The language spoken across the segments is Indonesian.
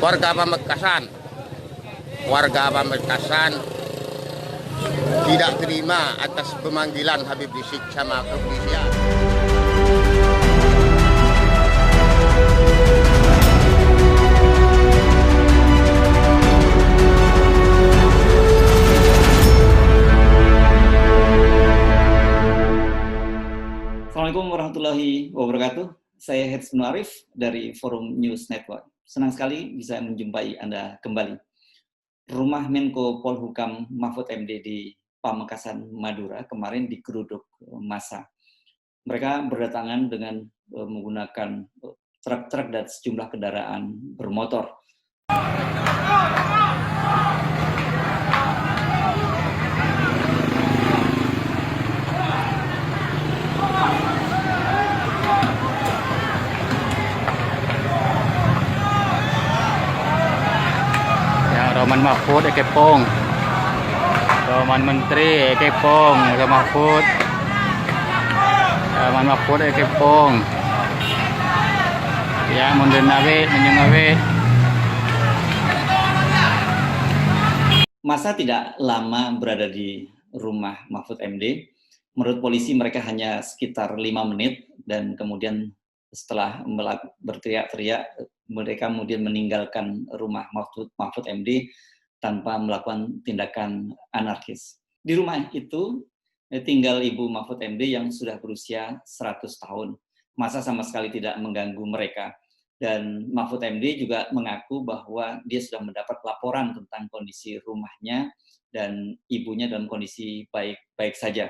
Warga Pamekasan, tidak terima atas pemanggilan Habib Rizik sama kepolisian. Assalamualaikum warahmatullahi wabarakatuh. Saya Hetz bin Arif dari Forum News Network. Senang sekali bisa menjumpai Anda kembali. Rumah Menko Polhukam Mahfud MD di Pamekasan, Madura kemarin digeruduk massa. Mereka berdatangan dengan menggunakan truk-truk dan sejumlah kendaraan bermotor. Roman Mahfud Ekepong, Roman Menteri Ekepong, Roman Mahfud Ekepong, ya mundur nawe, menyengawe. Masa tidak lama berada di rumah Mahfud MD. Menurut polisi mereka hanya sekitar 5 menit dan kemudian setelah berteriak-teriak mereka kemudian meninggalkan rumah Mahfud MD tanpa melakukan tindakan anarkis. Di rumah itu tinggal ibu Mahfud MD yang sudah berusia 100 tahun. Masa sama sekali tidak mengganggu mereka. Dan Mahfud MD juga mengaku bahwa dia sudah mendapat laporan tentang kondisi rumahnya dan ibunya dalam kondisi baik-baik saja.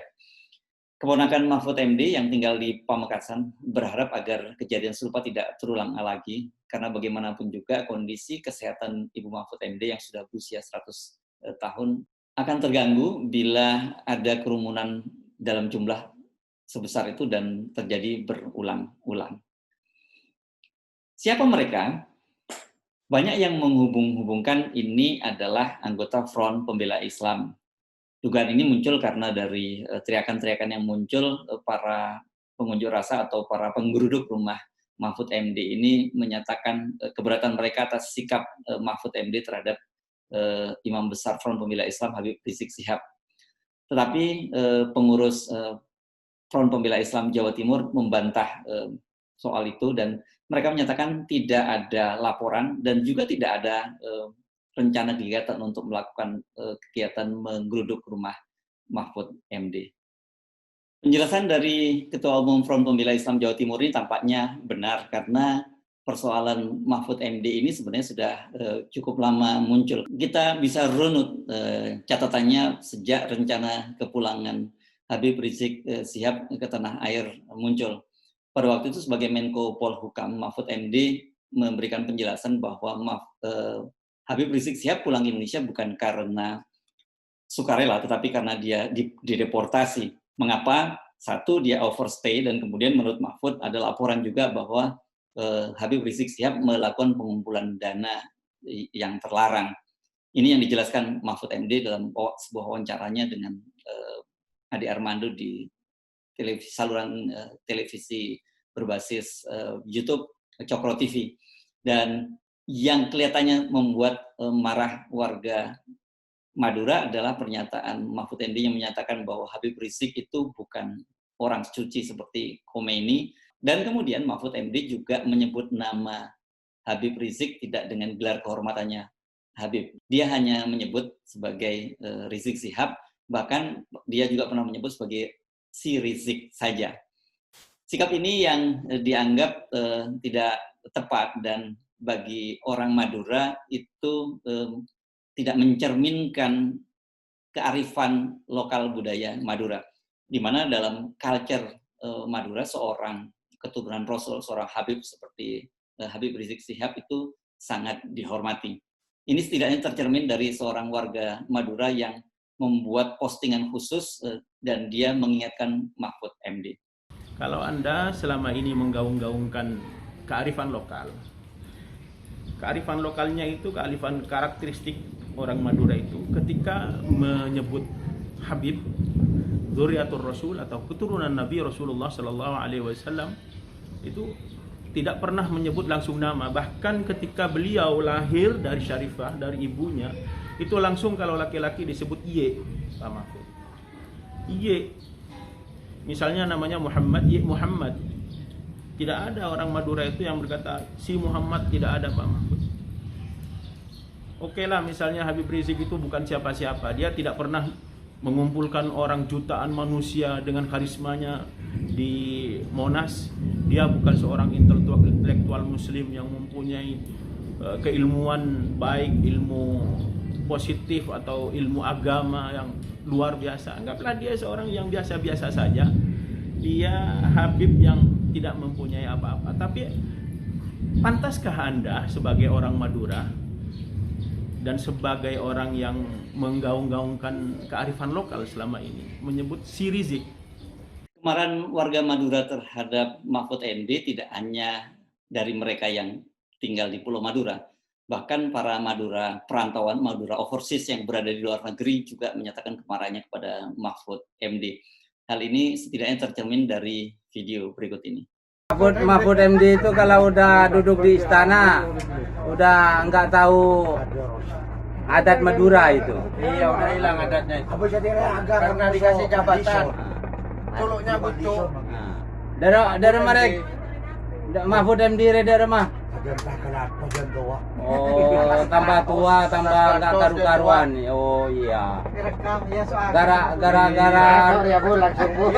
Keponakan Mahfud MD yang tinggal di Pamekasan berharap agar kejadian serupa tidak terulang lagi, karena bagaimanapun juga kondisi kesehatan Ibu Mahfud MD yang sudah berusia 100 tahun akan terganggu bila ada kerumunan dalam jumlah sebesar itu dan terjadi berulang-ulang. Siapa mereka? Banyak yang menghubung-hubungkan ini adalah anggota Front Pembela Islam. Dugaan ini muncul karena dari teriakan-teriakan yang muncul para pengunjuk rasa atau para penggeruduk rumah Mahfud MD ini menyatakan keberatan mereka atas sikap Mahfud MD terhadap Imam Besar Front Pembela Islam Habib Rizik Syihab. Tetapi pengurus Front Pembela Islam Jawa Timur membantah soal itu dan mereka menyatakan tidak ada laporan dan juga tidak ada rencana kegiatan untuk melakukan kegiatan menggeruduk rumah Mahfud MD. Penjelasan dari Ketua Umum Front Pembela Islam Jawa Timur ini tampaknya benar karena persoalan Mahfud MD ini sebenarnya sudah cukup lama muncul. Kita bisa runut catatannya sejak rencana kepulangan Habib Rizik Syihab ke tanah air muncul. Pada waktu itu sebagai Menko Polhukam, Mahfud MD memberikan penjelasan bahwa Habib Rizik Syihab pulang ke Indonesia bukan karena sukarela, tetapi karena dia dideportasi. Mengapa? Satu, dia overstay, dan kemudian menurut Mahfud ada laporan juga bahwa Habib Rizik Syihab melakukan pengumpulan dana yang terlarang. Ini yang dijelaskan Mahfud MD dalam sebuah wawancaranya dengan Adi Armando di saluran televisi berbasis YouTube, Cokro TV. Dan yang kelihatannya membuat marah warga Madura adalah pernyataan Mahfud MD yang menyatakan bahwa Habib Rizik itu bukan orang suci seperti Khomeini, dan kemudian Mahfud MD juga menyebut nama Habib Rizik tidak dengan gelar kehormatannya Habib. Dia hanya menyebut sebagai Rizik Syihab, bahkan dia juga pernah menyebut sebagai si Rizik saja. Sikap ini yang dianggap tidak tepat dan bagi orang Madura itu tidak mencerminkan kearifan lokal budaya Madura, di mana dalam culture Madura seorang keturunan Rasul, seorang Habib seperti Habib Rizik Syihab itu sangat dihormati. Ini setidaknya tercermin dari seorang warga Madura yang membuat postingan khusus dan dia mengingatkan Mahfud MD. Kalau Anda selama ini menggaung-gaungkan kearifan lokal, kearifan lokalnya itu kearifan karakteristik orang Madura itu ketika menyebut Habib, Dzurriyyatur Rasul atau keturunan Nabi Rasulullah Sallallahu Alaihi Wasallam itu tidak pernah menyebut langsung nama. Bahkan ketika beliau lahir dari Syarifah, dari ibunya, itu langsung kalau laki-laki disebut Iye, Pak Mahfud. Iye. Misalnya namanya Muhammad, Iye Muhammad. Tidak ada orang Madura itu yang berkata si Muhammad, tidak ada, Pak Mahfud. Oke lah, misalnya Habib Rizik itu bukan siapa-siapa. Dia tidak pernah mengumpulkan orang jutaan manusia dengan karismanya di Monas. Dia bukan seorang intelektual muslim yang mempunyai keilmuan baik, ilmu positif atau ilmu agama yang luar biasa. Anggaplah dia seorang yang biasa-biasa saja. Dia Habib yang tidak mempunyai apa-apa. Tapi pantaskah Anda sebagai orang Madura dan sebagai orang yang menggaung-gaungkan kearifan lokal selama ini menyebut si Rizik? Kemarahan warga Madura terhadap Mahfud MD tidak hanya dari mereka yang tinggal di Pulau Madura, bahkan para Madura perantauan, Madura overseas yang berada di luar negeri juga menyatakan kemarahannya kepada Mahfud MD. Hal ini setidaknya tercermin dari video berikut ini. Mahfud MD itu kalau udah duduk di istana, udah nggak tahu adat Madura itu. Iya, udah hilang adatnya itu. Karena dikasih jabatan. Culuknya bucuk. Dari mereka Mahfud MD dari mah. Oh, tambah tua, tambah nggak karu-karuan. Oh iya. Gara-gara Ya bu, langsung bu.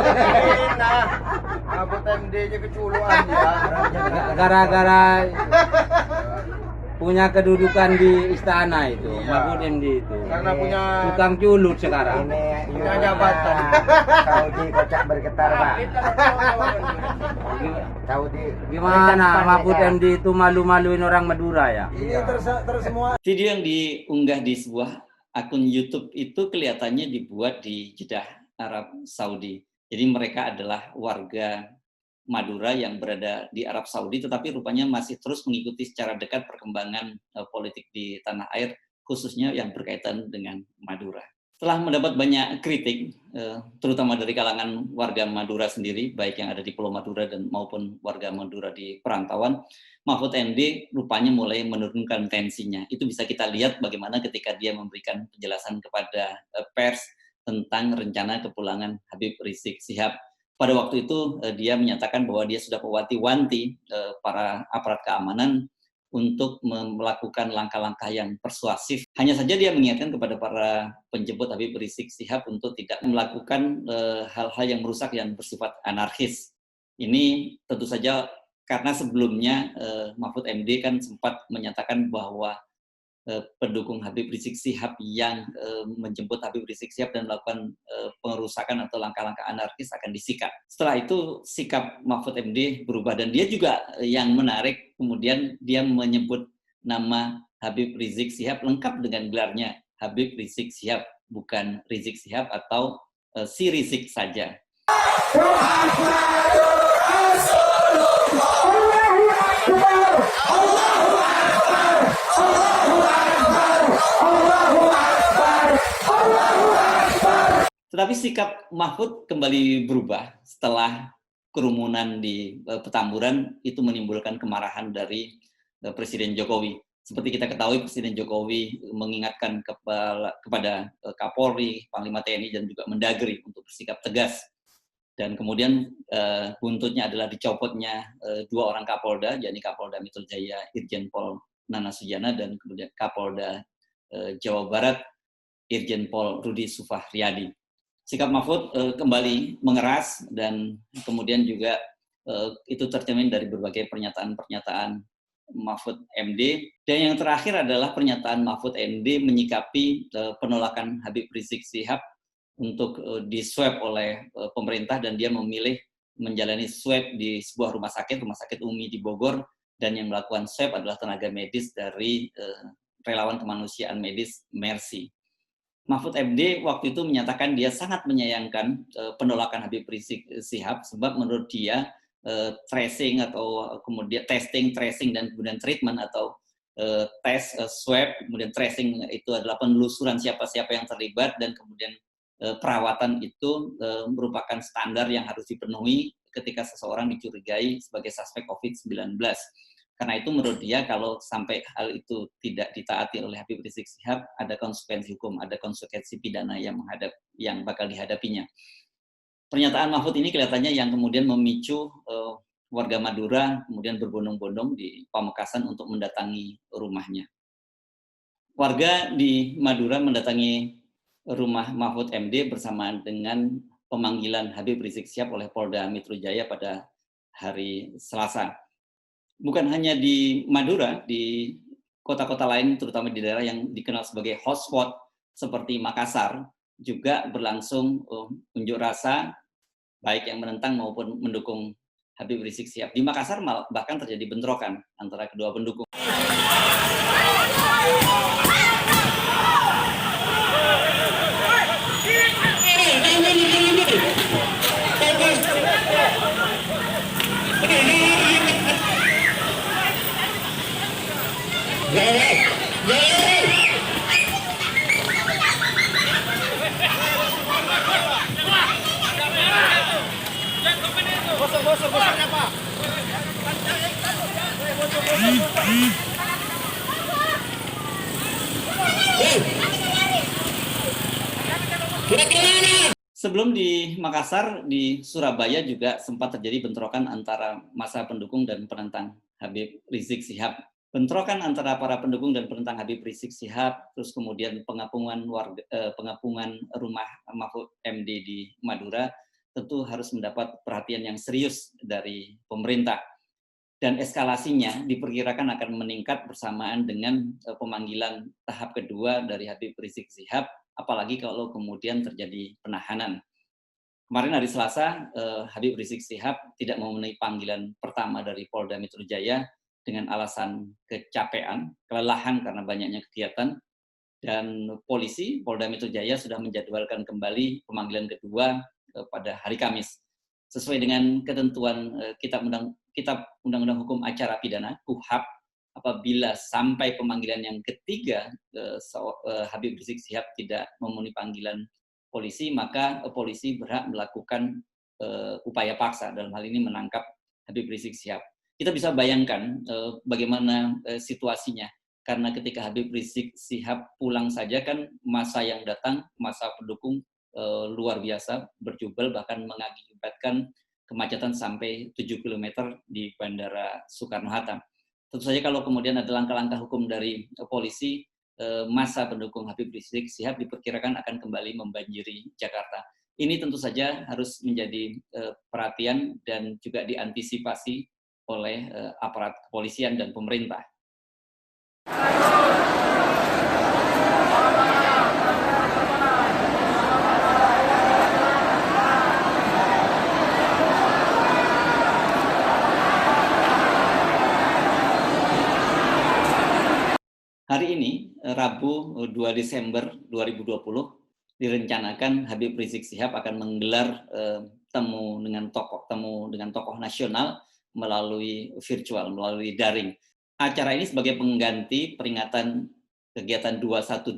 Nah, Mahfud MD-nya keculuan ya. gara-gara punya kedudukan di istana itu, Iya. Mahfud MD itu. Karena punya Tukang culut sekarang. punya jabatan. Saudi kocak bergetar, Pak. Saudi. Gimana Mahfud MD itu malu-maluin orang Madura ya? Ini terus semua. Video yang diunggah di sebuah akun YouTube itu kelihatannya dibuat di Jeddah, Arab Saudi. Jadi mereka adalah warga Madura yang berada di Arab Saudi, tetapi rupanya masih terus mengikuti secara dekat perkembangan politik di tanah air, khususnya yang berkaitan dengan Madura. Setelah mendapat banyak kritik, terutama dari kalangan warga Madura sendiri, baik yang ada di Pulau Madura dan maupun warga Madura di perantauan, Mahfud MD rupanya mulai menurunkan tensinya. Itu bisa kita lihat bagaimana ketika dia memberikan penjelasan kepada pers tentang rencana kepulangan Habib Rizik Syihab. Pada waktu itu dia menyatakan bahwa dia sudah mewanti-wanti para aparat keamanan untuk melakukan langkah-langkah yang persuasif. Hanya saja dia mengingatkan kepada para penjemput Habib Rizik Syihab untuk tidak melakukan hal-hal yang merusak yang bersifat anarkis. Ini tentu saja karena sebelumnya Mahfud MD kan sempat menyatakan bahwa pendukung Habib Rizik Syihab yang menjemput Habib Rizik Syihab dan melakukan pengerusakan atau langkah-langkah anarkis akan disikat. Setelah itu sikap Mahfud MD berubah dan dia juga yang menarik, kemudian dia menyebut nama Habib Rizik Syihab lengkap dengan gelarnya Habib Rizik Syihab, bukan Rizik Syihab atau si Rizik saja. Tetapi sikap Mahfud kembali berubah setelah kerumunan di Petamburan itu menimbulkan kemarahan dari Presiden Jokowi. Seperti kita ketahui, Presiden Jokowi mengingatkan kepada Kapolri, Panglima TNI, dan juga Mendagri untuk bersikap tegas. Dan kemudian buntutnya adalah dicopotnya dua orang Kapolda, yakni Kapolda Metro Jaya Irjen Pol Nana Sujana dan kemudian Kapolda Jawa Barat Irjen Pol Rudi Sufahriyadi. Sikap Mahfud kembali mengeras dan kemudian juga itu tercermin dari berbagai pernyataan-pernyataan Mahfud MD. Dan yang terakhir adalah pernyataan Mahfud MD menyikapi penolakan Habib Rizik Syihab untuk diswab oleh pemerintah dan dia memilih menjalani swab di sebuah rumah sakit Umi di Bogor, dan yang melakukan swab adalah tenaga medis dari relawan kemanusiaan medis Mercy. Mahfud MD waktu itu menyatakan dia sangat menyayangkan penolakan Habib Rizik Syihab sebab menurut dia tracing atau kemudian testing, tracing dan kemudian treatment atau tes, swab, kemudian tracing itu adalah penelusuran siapa-siapa yang terlibat dan kemudian perawatan itu merupakan standar yang harus dipenuhi ketika seseorang dicurigai sebagai suspek COVID-19. Karena itu menurut dia kalau sampai hal itu tidak ditaati oleh Habib Rizik Syihab, ada konsekuensi hukum, ada konsekuensi pidana yang bakal dihadapinya. Pernyataan Mahfud ini kelihatannya yang kemudian memicu warga Madura kemudian berbondong-bondong di Pamekasan untuk mendatangi rumahnya. Warga di Madura mendatangi rumah Mahfud MD bersamaan dengan pemanggilan Habib Rizik Syihab oleh Polda Metro Jaya pada hari Selasa. Bukan hanya di Madura, di kota-kota lain, terutama di daerah yang dikenal sebagai hotspot seperti Makassar, juga berlangsung unjuk rasa, baik yang menentang maupun mendukung Habib Rizik Syihab. Di Makassar bahkan terjadi bentrokan antara kedua pendukung. Sebelum di Makassar, di Surabaya juga sempat terjadi bentrokan antara massa pendukung dan penentang Habib Rizik Syihab. Bentrokan antara para pendukung dan penentang Habib Rizik Syihab, terus kemudian pengapungan rumah Mahfud MD di Madura, tentu harus mendapat perhatian yang serius dari pemerintah. Dan eskalasinya diperkirakan akan meningkat bersamaan dengan pemanggilan tahap kedua dari Habib Rizik Syihab, apalagi kalau kemudian terjadi penahanan. Kemarin hari Selasa, Habib Rizik Syihab tidak memenuhi panggilan pertama dari Polda Metro Jaya dengan alasan kecapean, kelelahan karena banyaknya kegiatan, dan Polda Metro Jaya sudah menjadwalkan kembali pemanggilan kedua pada hari Kamis. Sesuai dengan ketentuan Kitab Undang-Undang Hukum Acara Pidana, KUHAP, apabila sampai pemanggilan yang ketiga Habib Rizik Syihab tidak memenuhi panggilan polisi, maka polisi berhak melakukan upaya paksa, dalam hal ini menangkap Habib Rizik Syihab. Kita bisa bayangkan bagaimana situasinya, karena ketika Habib Rizik Syihab pulang saja kan massa yang datang, massa pendukung luar biasa, berjubel, bahkan mengakibatkan kemacetan sampai 7 km di Bandara Soekarno-Hatta. Tentu saja kalau kemudian ada langkah-langkah hukum dari polisi, massa pendukung Habib Rizik Syihab diperkirakan akan kembali membanjiri Jakarta. Ini tentu saja harus menjadi perhatian dan juga diantisipasi oleh aparat kepolisian dan pemerintah. Hari ini, Rabu 2 Desember 2020, direncanakan Habib Rizik Syihab akan menggelar temu dengan tokoh nasional melalui virtual, melalui daring. Acara ini sebagai pengganti peringatan kegiatan 212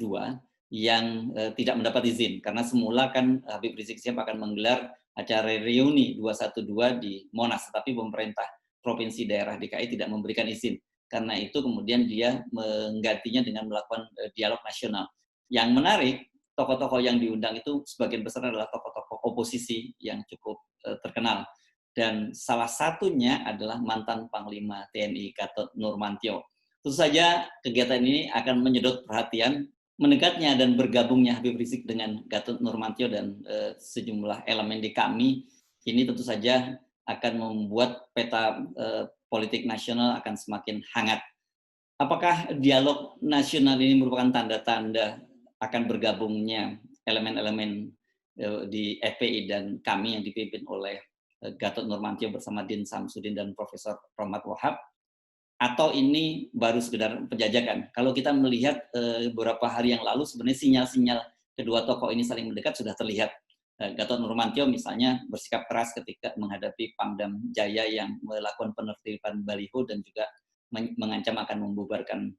yang tidak mendapat izin, karena semula kan Habib Rizik Syihab akan menggelar acara reuni 212 di Monas, tetapi pemerintah provinsi daerah DKI tidak memberikan izin. Karena itu kemudian dia menggantinya dengan melakukan dialog nasional. Yang menarik, tokoh-tokoh yang diundang itu sebagian besar adalah tokoh-tokoh oposisi yang cukup terkenal. Dan salah satunya adalah mantan Panglima TNI Gatot Nurmantio. Tentu saja kegiatan ini akan menyedot perhatian mendekatnya dan bergabungnya Habib Rizik dengan Gatot Nurmantio dan sejumlah elemen di kami. Ini tentu saja akan membuat peta politik nasional akan semakin hangat. Apakah dialog nasional ini merupakan tanda-tanda akan bergabungnya elemen-elemen di FPI dan kami yang dipimpin oleh Gatot Nurmantio bersama Din Samsudin dan Profesor Rohmat Wahab? Atau ini baru sekedar penjajakan? Kalau kita melihat beberapa hari yang lalu, sebenarnya sinyal-sinyal kedua tokoh ini saling mendekat sudah terlihat. Gatot Nurmantio misalnya bersikap keras ketika menghadapi Pangdam Jaya yang melakukan penertiban baliho dan juga mengancam akan membubarkan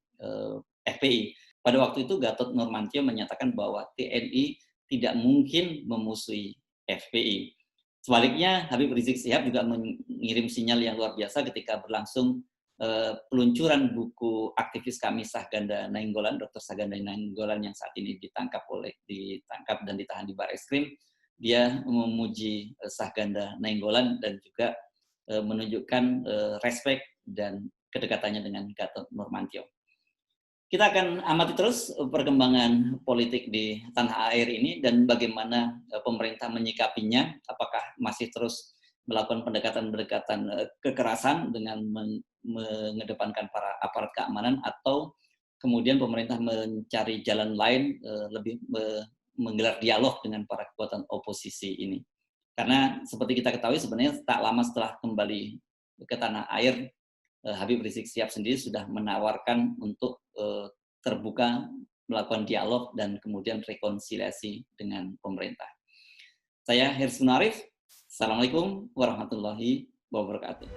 FPI. Pada waktu itu Gatot Nurmantio menyatakan bahwa TNI tidak mungkin memusuhi FPI. Sebaliknya, Habib Rizik Syihab juga mengirim sinyal yang luar biasa ketika berlangsung peluncuran buku aktivis kami Sahganda Nainggolan, Dr. Sahganda Nainggolan yang saat ini ditangkap dan ditahan di Barreskrim. Dia memuji Sahganda Nainggolan dan juga menunjukkan respek dan kedekatannya dengan Gatot Nurmantio. Kita akan amati terus perkembangan politik di tanah air ini dan bagaimana pemerintah menyikapinya, apakah masih terus melakukan pendekatan-pendekatan kekerasan dengan mengedepankan para aparat keamanan, atau kemudian pemerintah mencari jalan lain, lebih menggelar dialog dengan para kekuatan oposisi ini. Karena seperti kita ketahui sebenarnya tak lama setelah kembali ke tanah air, Habib Rizik Syihab sendiri sudah menawarkan untuk terbuka melakukan dialog dan kemudian rekonsiliasi dengan pemerintah. Saya Hirs Munarif. Assalamualaikum warahmatullahi wabarakatuh.